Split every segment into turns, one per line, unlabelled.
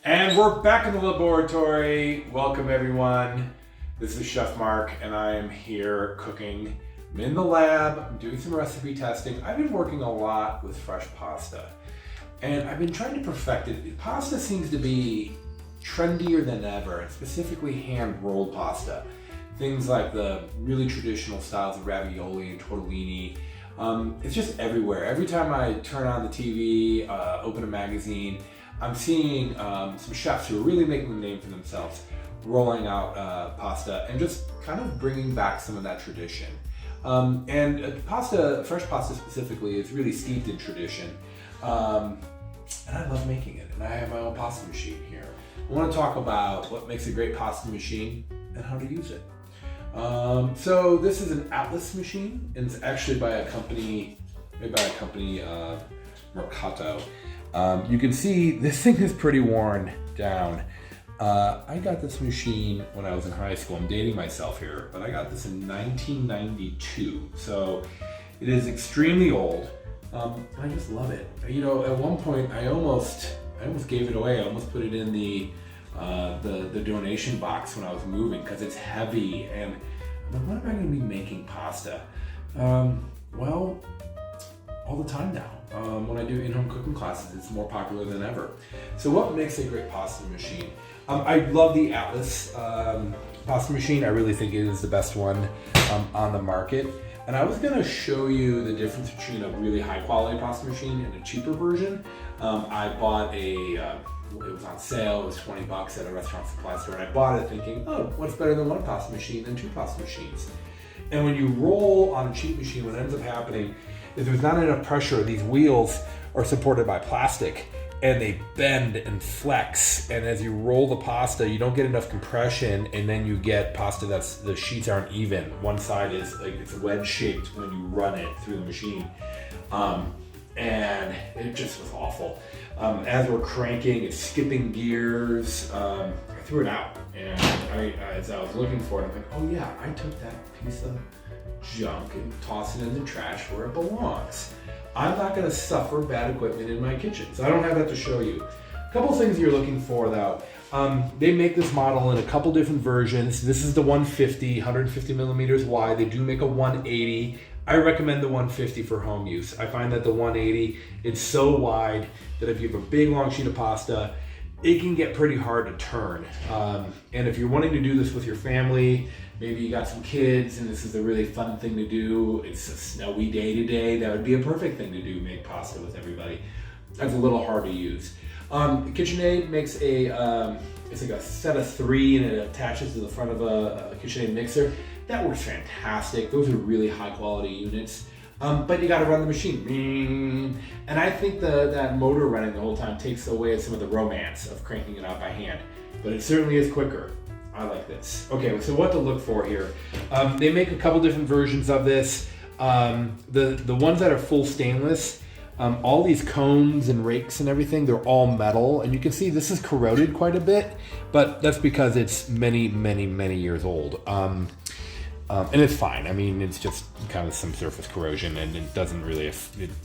And we're back in the laboratory. Welcome everyone. This is Chef Mark and I am here cooking. I'm in the lab, I'm doing some recipe testing. I've been working a lot with fresh pasta and I've been trying to perfect it. Pasta seems to be trendier than ever, and specifically hand-rolled pasta. Things like the really traditional styles of ravioli and tortellini. It's just everywhere. Every time I turn on the TV, open a magazine, I'm seeing some chefs who are really making a name for themselves, rolling out pasta and just kind of bringing back some of that tradition. Pasta, fresh pasta specifically, is really steeped in tradition. And I love making it, and I have my own pasta machine here. I want to talk about what makes a great pasta machine and how to use it. So this is an Atlas machine, and it's actually by a company, Mercato. You can see this thing is pretty worn down. I got this machine when I was in high school. I'm dating myself here, but I got this in 1992. So it is extremely old. I just love it. You know, at one point I almost gave it away. I almost put it in the donation box when I was moving because it's heavy, and I'm like, what am I going to be making pasta? Well, all the time now. When I do in-home cooking classes, it's more popular than ever. So what makes a great pasta machine? I love the Atlas pasta machine. I really think it is the best one on the market. And I was going to show you the difference between a really high quality pasta machine and a cheaper version. I bought it was on sale, it was 20 bucks at a restaurant supply store, and I bought it thinking, oh, what's better than one pasta machine than two pasta machines? And when you roll on a cheap machine, what ends up happening is there's not enough pressure. These wheels are supported by plastic and they bend and flex, and as you roll the pasta, you don't get enough compression, and then you get pasta that's, the sheets aren't even. One side is like, it's wedge shaped when you run it through the machine. And it just was awful. As we're cranking, it's skipping gears. I threw it out, and as I was looking for it, I'm like, oh yeah, I took that piece of junk and tossed it in the trash where it belongs. I'm not gonna suffer bad equipment in my kitchen, so I don't have that to show you. A couple things you're looking for though. They make this model in a couple different versions. This is the 150 millimeters wide. They do make a 180. I recommend the 150 for home use. I find that the 180, it's so wide that if you have a big long sheet of pasta, it can get pretty hard to turn. And if you're wanting to do this with your family, maybe you got some kids and this is a really fun thing to do, it's a snowy day today, that would be a perfect thing to do, make pasta with everybody. That's a little hard to use. KitchenAid makes it's like a set of 3 and it attaches to the front of a KitchenAid mixer. That works fantastic. Those are really high quality units. But you gotta run the machine. And I think that motor running the whole time takes away some of the romance of cranking it out by hand. But it certainly is quicker. I like this. Okay, so what to look for here. They make a couple different versions of this. The ones that are full stainless, all these combs and rakes and everything, they're all metal. And you can see this is corroded quite a bit, but that's because it's many, many, many years old. And it's fine. I mean, it's just kind of some surface corrosion, and it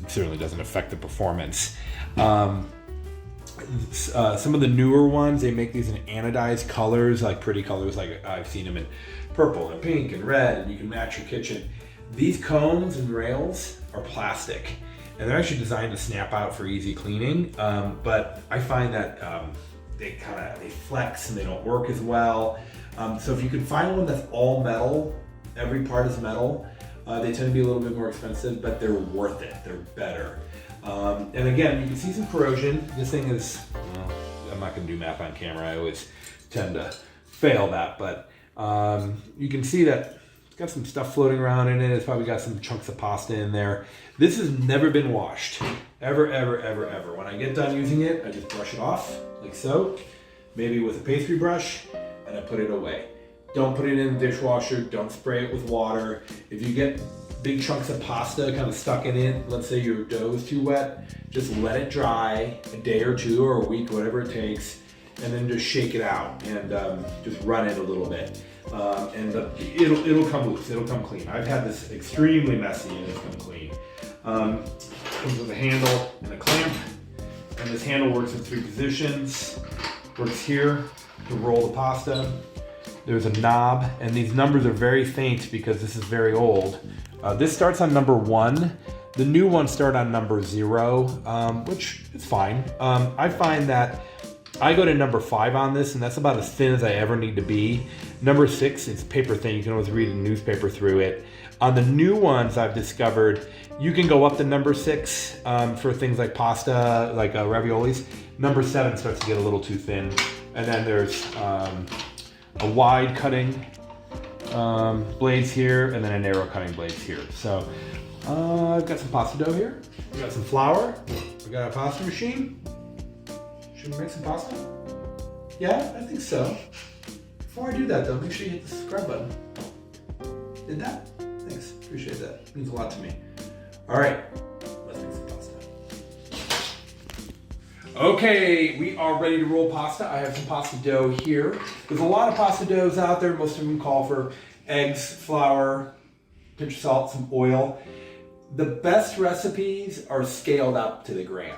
certainly doesn't affect the performance. Some of the newer ones, they make these in anodized colors, like pretty colors, like I've seen them in purple and pink and red, and you can match your kitchen. These combs and rails are plastic, and they're actually designed to snap out for easy cleaning. But I find that they flex and they don't work as well. So if you can find one that's all metal, every part is metal, they tend to be a little bit more expensive, but they're worth it. They're better. And again, you can see some corrosion. This thing is, well, I'm not gonna do math on camera. I always tend to fail that, but you can see that it's got some stuff floating around in it. It's probably got some chunks of pasta in there. This has never been washed, ever, ever, ever, ever. When I get done using it, I just brush it off, like so, maybe with a pastry brush, and I put it away. Don't put it in the dishwasher, don't spray it with water. If you get big chunks of pasta kind of stuck in it, let's say your dough is too wet, just let it dry a day or two or a week, whatever it takes, and then just shake it out and just run it a little bit. And it'll come loose, it'll come clean. I've had this extremely messy and it's come clean. Comes with a handle and a clamp, and this handle works in 3 positions. works here to roll the pasta. There's a knob, and these numbers are very faint because this is very old. This starts on number 1. The new ones start on number 0, which is fine. I find that I go to number 5 on this, and that's about as thin as I ever need to be. Number 6 is paper thin. You can always read a newspaper through it. On the new ones, I've discovered you can go up to number 6 for things like pasta, like raviolis. Number 7 starts to get a little too thin. And then there's a wide cutting blades here, and then a narrow cutting blades here. So I've got some pasta dough here. We got some flour. We got a pasta machine. Should we make some pasta? Yeah, I think so. Before I do that though, make sure you hit the subscribe button. Did that? Thanks, appreciate that. It means a lot to me. All right, let's make some pasta. Okay, we are ready to roll pasta. I have some pasta dough here. There's a lot of pasta doughs out there. Most of them call for eggs, flour, pinch of salt, some oil. The best recipes are scaled up to the gram.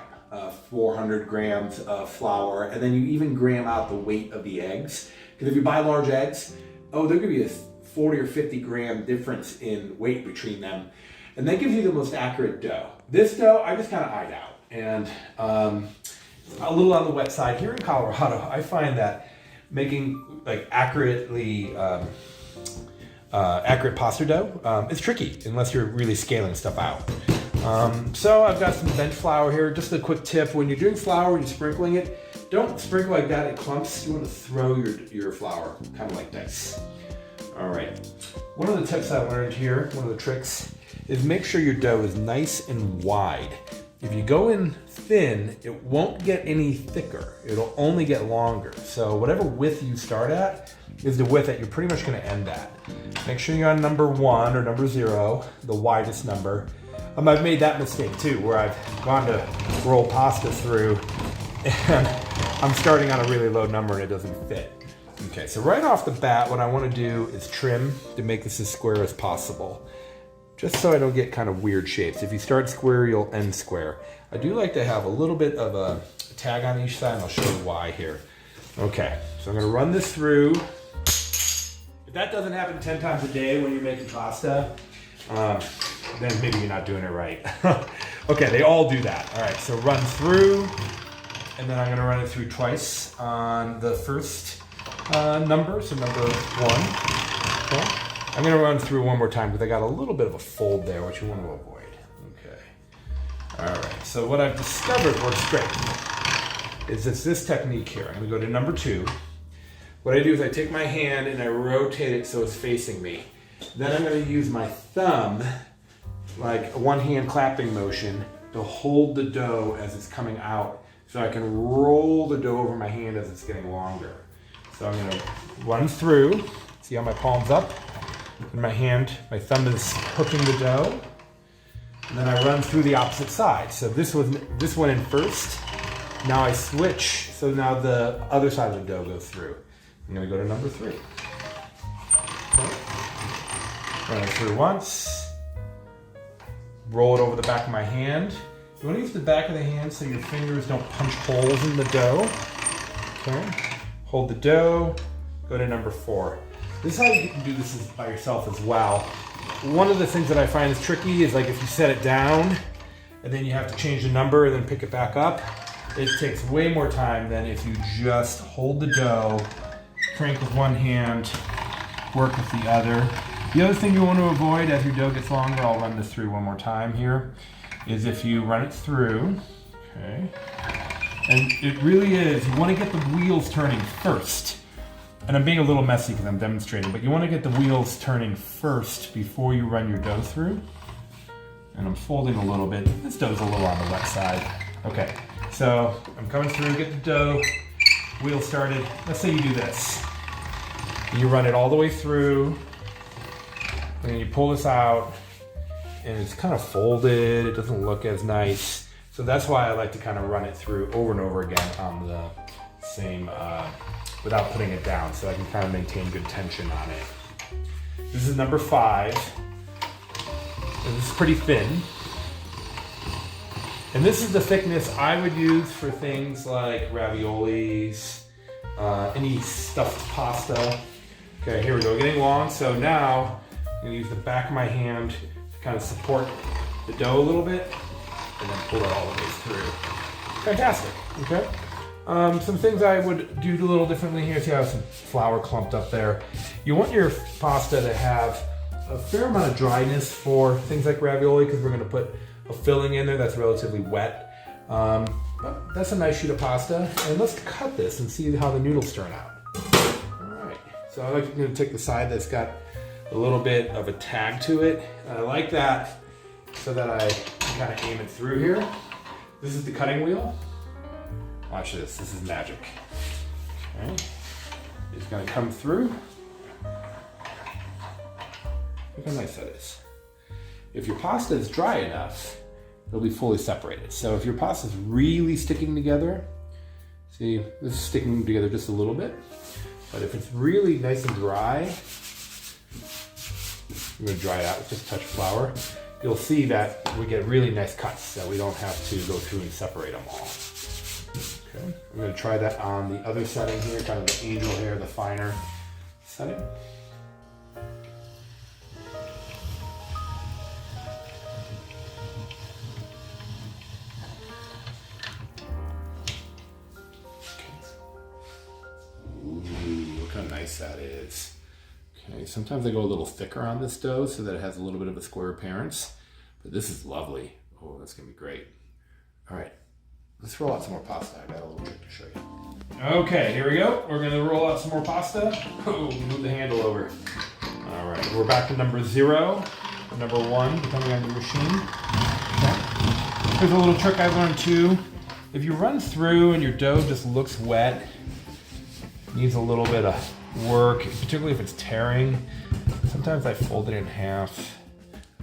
400 grams of flour, and then you even gram out the weight of the eggs. Because if you buy large eggs, there could be a 40 or 50 gram difference in weight between them. And that gives you the most accurate dough. This dough, I just kind of eyed out. And a little on the wet side. Here in Colorado, I find that making like accurate pasta dough is tricky unless you're really scaling stuff out. So I've got some bench flour here. Just a quick tip, when you're doing flour and you're sprinkling it, don't sprinkle like that, it clumps. You want to throw your flour kind of like this. All right, one of the tips I learned here, one of the tricks, is make sure your dough is nice and wide. If you go in thin, it won't get any thicker. It'll only get longer. So whatever width you start at is the width that you're pretty much gonna end at. Make sure you're on number 1 or number 0, the widest number. I've made that mistake too, where I've gone to roll pasta through and I'm starting on a really low number and it doesn't fit. Okay, so right off the bat, what I want to do is trim to make this as square as possible, just so I don't get kind of weird shapes. If you start square, you'll end square. I do like to have a little bit of a tag on each side, and I'll show you why here. Okay, so I'm going to run this through. If that doesn't happen 10 times a day when you're making pasta, then maybe you're not doing it right. Okay, they all do that. All right, so run through, and then I'm gonna run it through twice on the first number, so number 1. Okay. I'm gonna run through one more time because I got a little bit of a fold there, which you want to avoid. Okay. All right, so what I've discovered works great is this technique here. I'm gonna go to number 2. What I do is I take my hand and I rotate it so it's facing me. Then I'm going to use my thumb, like a one-hand clapping motion, to hold the dough as it's coming out so I can roll the dough over my hand as it's getting longer. So I'm going to run through, see how my palm's up, and my thumb is hooking the dough, and then I run through the opposite side. So this went in first, now I switch, so now the other side of the dough goes through. I'm going to go to number 3. Okay. Run it through once, roll it over the back of my hand. You want to use the back of the hand so your fingers don't punch holes in the dough. Okay, hold the dough, go to number 4. This is how you can do this by yourself as well. One of the things that I find is tricky is like if you set it down and then you have to change the number and then pick it back up, it takes way more time than if you just hold the dough, crank with one hand, work with the other. The other thing you want to avoid as your dough gets longer, I'll run this through one more time here, is if you run it through, okay, and it really is, you want to get the wheels turning first. And I'm being a little messy because I'm demonstrating, but you want to get the wheels turning first before you run your dough through. And I'm folding a little bit. This dough's a little on the wet side. Okay, so I'm coming through, get the dough, wheel started. Let's say you do this. You run it all the way through, and then you pull this out, and it's kind of folded. It doesn't look as nice. So that's why I like to kind of run it through over and over again on the same, without putting it down, so I can kind of maintain good tension on it. This is number 5. And this is pretty thin. And this is the thickness I would use for things like raviolis, any stuffed pasta. Okay, here we go, getting long. So now I'm gonna use the back of my hand to kind of support the dough a little bit and then pull it all the way through. Fantastic, okay? Some things I would do a little differently here. See, I have some flour clumped up there. You want your pasta to have a fair amount of dryness for things like ravioli because we're going to put a filling in there that's relatively wet. But that's a nice sheet of pasta. And let's cut this and see how the noodles turn out. All right, so I'm going to take the side that's got a little bit of a tag to it. And I like that so that I can kind of aim it through here. This is the cutting wheel. Watch this, this is magic. Okay, it's gonna come through. Look how nice that is. If your pasta is dry enough, it'll be fully separated. So if your pasta is really sticking together, see, this is sticking together just a little bit, but if it's really nice and dry, I'm gonna dry it out with just a touch of flour. You'll see that we get really nice cuts, so we don't have to go through and separate them all. Okay, I'm going to try that on the other setting here, kind of the angel hair, the finer setting. Ooh, look how nice that is. Okay, sometimes I go a little thicker on this dough so that it has a little bit of a square appearance, but this is lovely. Oh, that's going to be great. All right. Let's roll out some more pasta. I got a little trick to show you. Okay, here we go. We're gonna roll out some more pasta. Oh, move the handle over. All right, we're back to number 0, number 1, depending on your machine. Okay. Here's a little trick I learned too. If you run through and your dough just looks wet, needs a little bit of work, particularly if it's tearing, sometimes I fold it in half.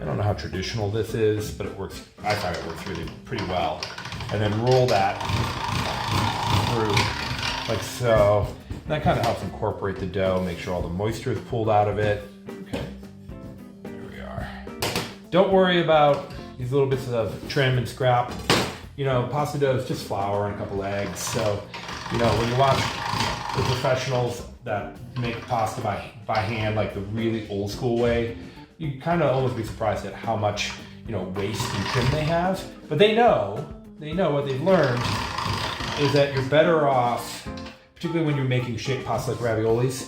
I don't know how traditional this is, but it works. I find it works really pretty well. And then roll that through like so. And that kind of helps incorporate the dough, make sure all the moisture is pulled out of it. Okay, there we are. Don't worry about these little bits of trim and scrap. You know, pasta dough is just flour and a couple eggs. So, you know, when you watch the professionals that make pasta by hand, like the really old school way, you kind of almost be surprised at how much, you know, waste and trim they have. But they know what they've learned is that you're better off, particularly when you're making shaped pasta like raviolis,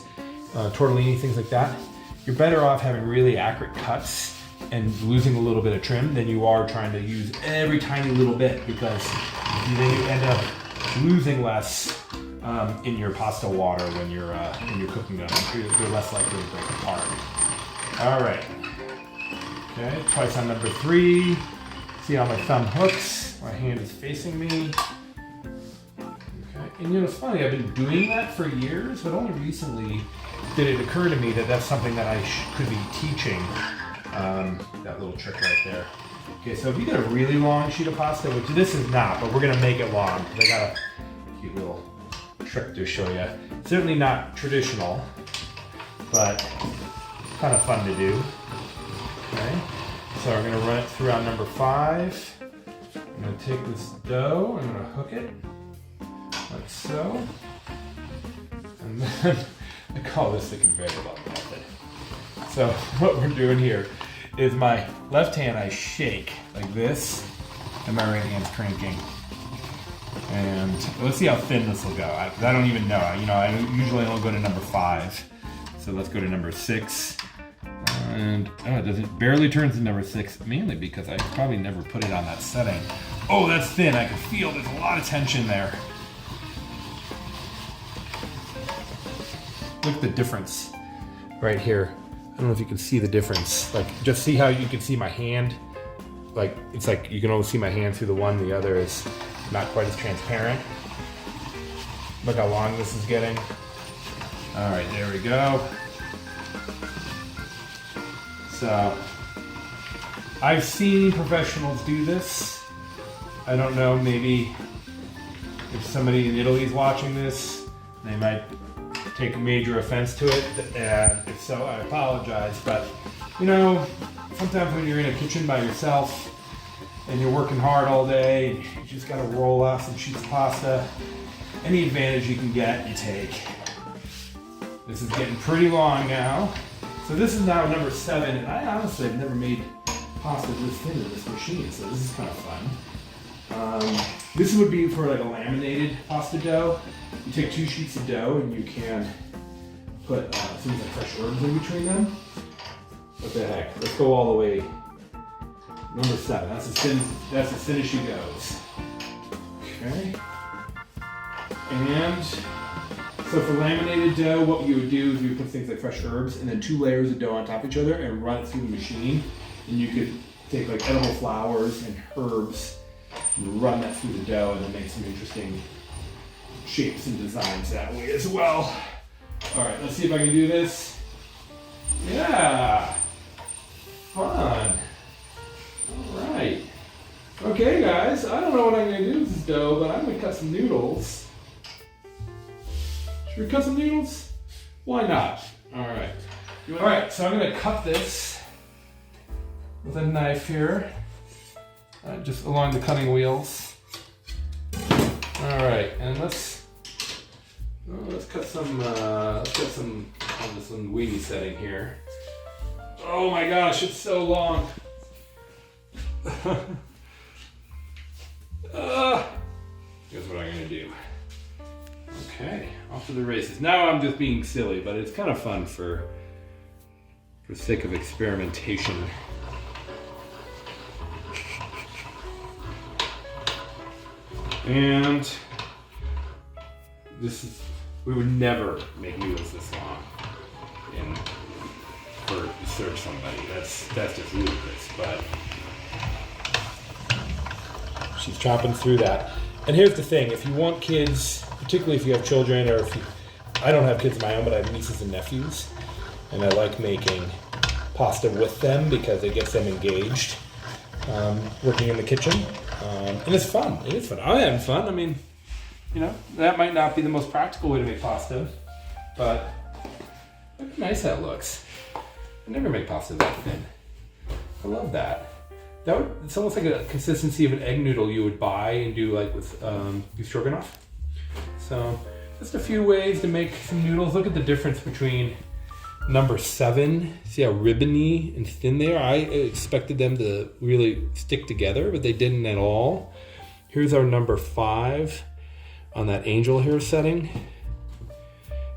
tortellini, things like that, you're better off having really accurate cuts and losing a little bit of trim than you are trying to use every tiny little bit, because then you end up losing less in your pasta water when you're cooking them. You're less likely to break apart. All right. Okay, twice on number 3. See how my thumb hooks? My hand is facing me. Okay, and you know, it's funny, I've been doing that for years, but only recently did it occur to me that that's something that I could be teaching, that little trick right there. Okay, so if you get a really long sheet of pasta, which this is not, but we're gonna make it long, because I got a cute little trick to show you. Certainly not traditional, but kind of fun to do. Okay, so we're gonna run it through on number 5. I'm gonna take this dough, I'm gonna hook it, like so. And then, I call this the conveyor belt method. So what we're doing here is my left hand I shake like this, and my right hand's cranking. And let's see how thin this will go. I don't even know. You know, I usually only go to number 5. So let's go to number 6. And it barely turns to number 6, mainly because I probably never put it on that setting. Oh, that's thin. I can feel there's a lot of tension there. Look at the difference right here. I don't know if you can see the difference. Like, just see how you can see my hand. Like, it's like you can only see my hand through the one. The other is not quite as transparent. Look how long this is getting. All right, there we go. So, I've seen professionals do this. I don't know, maybe if somebody in Italy is watching this, they might take major offense to it. And if so, I apologize. But, you know, sometimes when you're in a kitchen by yourself and you're working hard all day, you just gotta roll off some sheets of pasta. any advantage you can get, you take. This is getting pretty long now. So this is now number 7, and I honestly have never made pasta this thin in this machine, so this is kind of fun. This would be for like a laminated pasta dough. You take 2 sheets of dough and you can put things like fresh herbs in between them. What the heck? Let's go all the way. Number 7. That's as thin as she goes. Okay. And so for laminated dough, what you would do is you would put things like fresh herbs and then 2 layers of dough on top of each other and run it through the machine. And you could take like edible flowers and herbs and run that through the dough and then make some interesting shapes and designs that way as well. All right, let's see if I can do this. Yeah, fun. All right. Okay, guys, I don't know what I'm gonna do with this dough, but I'm gonna cut some noodles. Should we cut some noodles? Why not? All right. All right, so I'm gonna cut this with a knife here, just along the cutting wheels. All right, and let's cut some on this linguine setting here. Oh my gosh, it's so long. Here's what I'm gonna do. Okay, off to the races. Now I'm just being silly, but it's kind of fun for the sake of experimentation. And we would never make noodles this long to serve somebody. That's just ludicrous, but she's chopping through that. And here's the thing, if you want kids, particularly if you have children, or I don't have kids of my own, but I have nieces and nephews, and I like making pasta with them because it gets them engaged, working in the kitchen. And it's fun. It is fun. I'm having fun. I mean, you know, that might not be the most practical way to make pasta, but look how nice that looks. I never make pasta that thin. I love that. It's almost like a consistency of an egg noodle you would buy and do like with beef stroganoff. So just a few ways to make some noodles. Look at the difference between number 7. See how ribbony and thin they are? I expected them to really stick together, but they didn't at all. Here's our number 5 on that angel hair setting.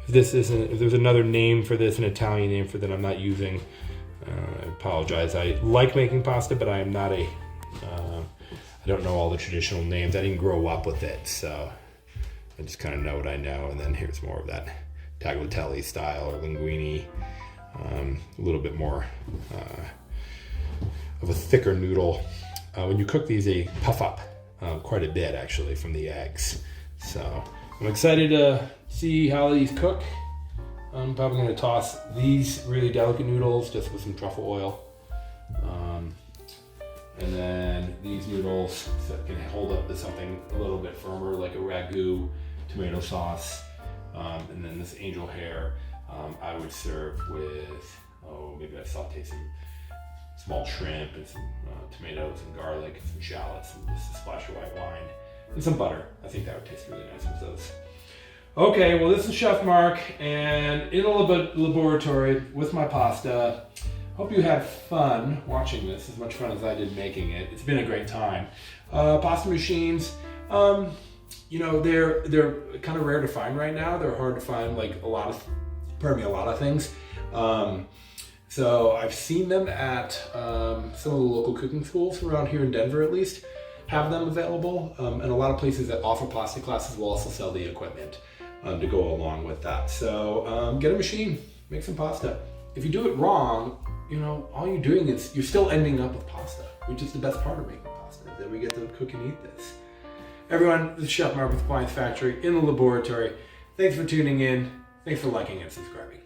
If there's another name for this, an Italian name for that I'm not using, I apologize. I like making pasta, but I am not I don't know all the traditional names. I didn't grow up with it, so I just kind of know what I know. And then here's more of that tagliatelle style or linguine, a little bit more of a thicker noodle. When you cook these, they puff up quite a bit actually from the eggs. So I'm excited to see how these cook. I'm probably going to toss these really delicate noodles just with some truffle oil. And then these noodles can hold up to something a little bit firmer, like a ragu, tomato sauce. And then this angel hair, I would serve with, maybe I saute some small shrimp and some tomatoes and garlic and some shallots and just a splash of white wine and some butter. I think that would taste really nice with those. Okay, well this is Chef Mark and in a laboratory with my pasta. Hope you had fun watching this, as much fun as I did making it. It's been a great time. Pasta machines, you know, they're kind of rare to find right now. They're hard to find, like a lot of things. So I've seen them at some of the local cooking schools around here in Denver, at least, have them available. And a lot of places that offer pasta classes will also sell the equipment to go along with that. So get a machine, make some pasta. If you do it wrong, you know, all you're doing is you're still ending up with pasta, which is the best part of making pasta, is that we get to cook and eat this. Everyone, this is Chef Mark with Appliance Factory in the laboratory. Thanks for tuning in. Thanks for liking and subscribing.